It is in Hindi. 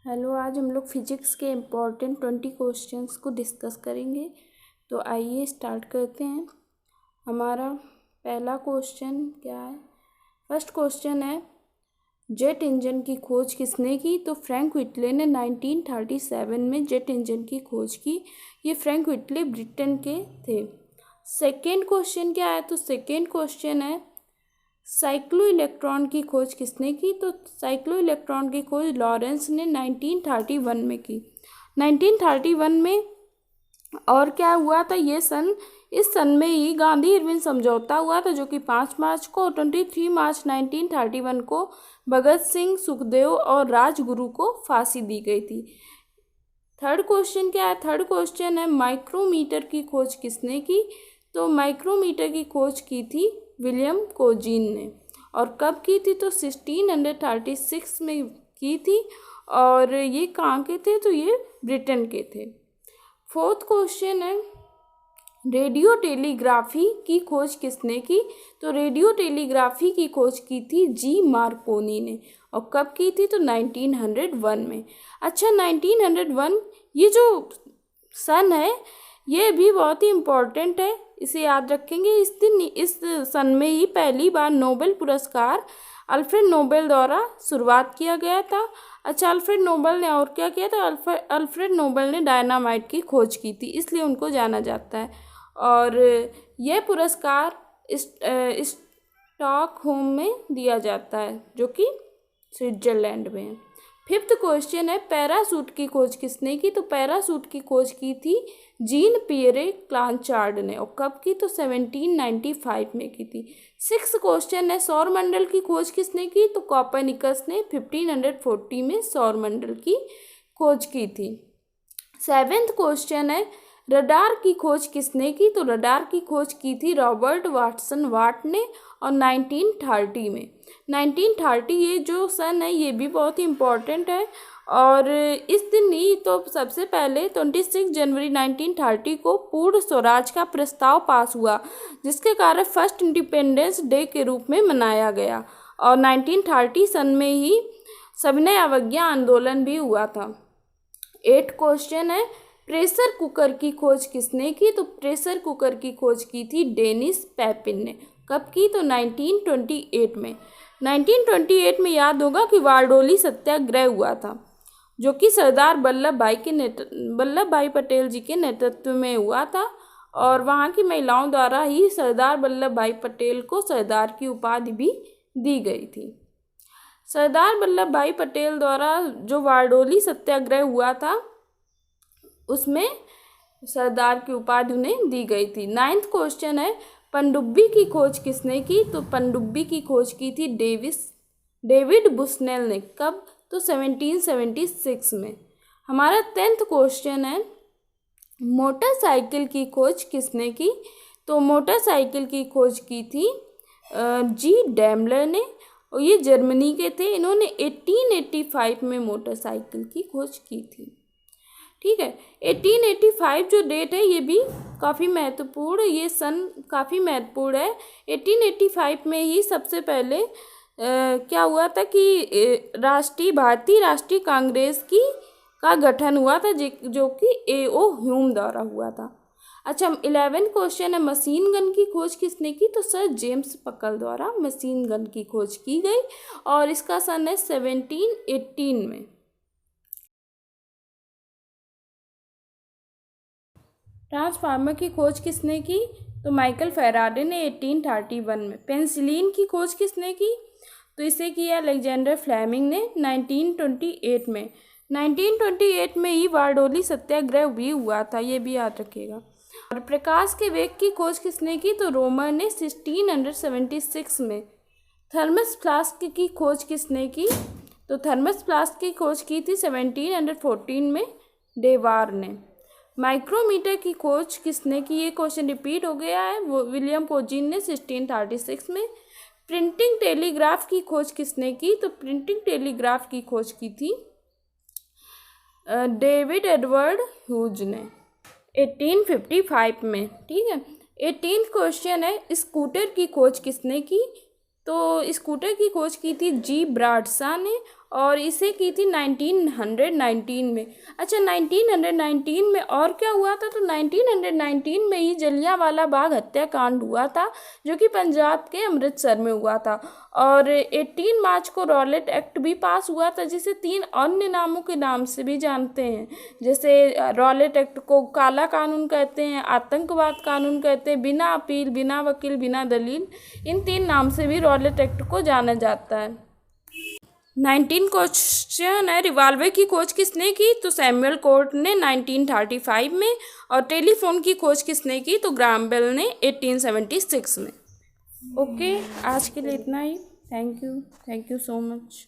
हेलो, आज हम लोग फिजिक्स के इम्पोर्टेंट 20 क्वेश्चंस को डिस्कस करेंगे। तो आइए स्टार्ट करते हैं। हमारा पहला क्वेश्चन क्या है? फर्स्ट क्वेश्चन है, जेट इंजन की खोज किसने की? तो फ्रैंक व्हिटले ने 1937 में जेट इंजन की खोज की। ये फ्रैंक व्हिटले ब्रिटेन के थे। सेकेंड क्वेश्चन क्या है? तो सेकेंड क्वेश्चन है, साइक्लो इलेक्ट्रॉन की खोज किसने की? तो साइक्लो इलेक्ट्रॉन की खोज लॉरेंस ने 1931 में की। 1931 में और क्या हुआ था? इस सन में ही गांधी इरविन समझौता हुआ था, जो कि 5 मार्च को, 23 मार्च 1931 को भगत सिंह, सुखदेव और राजगुरु को फांसी दी गई थी। थर्ड क्वेश्चन क्या है? थर्ड क्वेश्चन है, माइक्रोमीटर की खोज किसने की? तो माइक्रोमीटर की खोज की थी विलियम कोजीन ने। और कब की थी? तो 1636 में की थी। और ये कहाँ के थे? तो ये ब्रिटेन के थे। फोर्थ क्वेश्चन है, रेडियो टेलीग्राफी की खोज किसने की? तो रेडियो टेलीग्राफी की खोज की थी जी मार्कोनी ने। और कब की थी? तो 1901 में। अच्छा, 1901 ये जो सन है ये भी बहुत ही इम्पोर्टेंट है, इसे याद रखेंगे। इस सन में ही पहली बार नोबेल पुरस्कार अल्फ्रेड नोबेल द्वारा शुरुआत किया गया था। अच्छा, अल्फ्रेड नोबेल ने और क्या किया था? अल्फ्रेड नोबेल ने डायनामाइट की खोज की थी, इसलिए उनको जाना जाता है। और यह पुरस्कार स्टॉकहोम में दिया जाता है, जो कि स्विट्जरलैंड में है। फिफ्थ क्वेश्चन है, पैरासूट की खोज किसने की? तो पैरासूट की खोज की थी जीन पियरे क्लांचार्ड ने। और कब की? तो 1795 में की थी। सिक्स्थ क्वेश्चन है, सौरमंडल की खोज किसने की? तो कोपरनिकस ने 1540 में सौरमंडल की खोज की थी। सेवेंथ क्वेश्चन है, रडार की खोज किसने की? तो रडार की खोज की थी रॉबर्ट वाटसन वाट ने और 1930 में। 1930 ये जो सन है ये भी बहुत ही इम्पोर्टेंट है। और इस दिन ही तो सबसे पहले 26 जनवरी 1930 को पूर्ण स्वराज का प्रस्ताव पास हुआ, जिसके कारण फर्स्ट इंडिपेंडेंस डे के रूप में मनाया गया। और 1930 सन में ही सविनय अवज्ञा आंदोलन भी हुआ था। 8 क्वेश्चन है, प्रेशर कुकर की खोज किसने की? तो प्रेशर कुकर की खोज की थी डेनिस पैपिन ने। कब की? तो 1928 में। 1928 में याद होगा कि बारडोली सत्याग्रह हुआ था, जो कि सरदार वल्लभ भाई पटेल जी के नेतृत्व में हुआ था। और वहाँ की महिलाओं द्वारा ही सरदार वल्लभ भाई पटेल को सरदार की उपाधि भी दी गई थी। सरदार वल्लभ भाई पटेल द्वारा जो बारडोली सत्याग्रह हुआ था उसमें सरदार की उपाधि उन्हें दी गई थी। 9th क्वेश्चन है, पनडुब्बी की खोज किसने की? तो पनडुब्बी की खोज की थी डेविड बुसनेल ने। कब? तो 1776 में। हमारा 10th क्वेश्चन है, मोटरसाइकिल की खोज किसने की? तो मोटरसाइकिल की खोज की थी जी डैमलर ने। और ये जर्मनी के थे। इन्होंने 1885 में मोटरसाइकिल की खोज की थी। ठीक है, 1885 जो डेट है ये भी काफ़ी महत्वपूर्ण, ये सन काफ़ी महत्वपूर्ण है। 1885 में ही सबसे पहले क्या हुआ था कि भारतीय राष्ट्रीय कांग्रेस का गठन हुआ था, जो कि A.O. ह्यूम द्वारा हुआ था। अच्छा, 11 क्वेश्चन है, मशीन गन की खोज किसने की? तो सर जेम्स पकल द्वारा मशीन गन की खोज की गई और इसका सन है 1718 में। ट्रांसफार्मर की खोज किसने की? तो माइकल फैराडे ने 1831 में। पेंसिलिन की खोज किसने की? तो इसे किया अलेक्जेंडर फ्लेमिंग ने 1928 में। 1928 में ही बारडोली सत्याग्रह भी हुआ था, ये भी याद रखिएगा। और प्रकाश के वेग की खोज किसने की? तो रोमर ने 1676 में। थर्मस फ्लास्क की खोज किसने की? तो थर्मस फ्लास्क की खोज की थी 1714 में डेवार ने। माइक्रोमीटर की खोज किसने की? ये क्वेश्चन रिपीट हो गया है, वो विलियम कोजीन ने 1636 में। प्रिंटिंग टेलीग्राफ की खोज किसने की? तो प्रिंटिंग टेलीग्राफ की खोज की थी डेविड एडवर्ड ह्यूज ने 1855 में। ठीक है, 18th क्वेश्चन है, स्कूटर की खोज किसने की? तो स्कूटर की खोज की थी जी ब्राडशा ने और इसे की थी 1919 में। अच्छा, 1919 में और क्या हुआ था, तो 1919 में ही जलियांवाला बाग हत्याकांड हुआ था, जो कि पंजाब के अमृतसर में हुआ था। और 18 मार्च को रॉलेट एक्ट भी पास हुआ था, जिसे 3 अन्य नामों के नाम से भी जानते हैं। जैसे रॉलेट एक्ट को काला कानून कहते हैं, आतंकवाद कानून कहते हैं, बिना अपील, बिना वकील, बिना दलील, इन 3 नाम से भी रॉलेट एक्ट को जाना जाता है। 19 क्वेश्चन है, रिवॉल्वर की खोज किसने की, तो सैमुअल कोर्ट ने 1935 में। और टेलीफोन की खोज किसने की, तो ग्राहम बेल ने 1876 में। ओके, आज के लिए इतना ही। Thank you so much.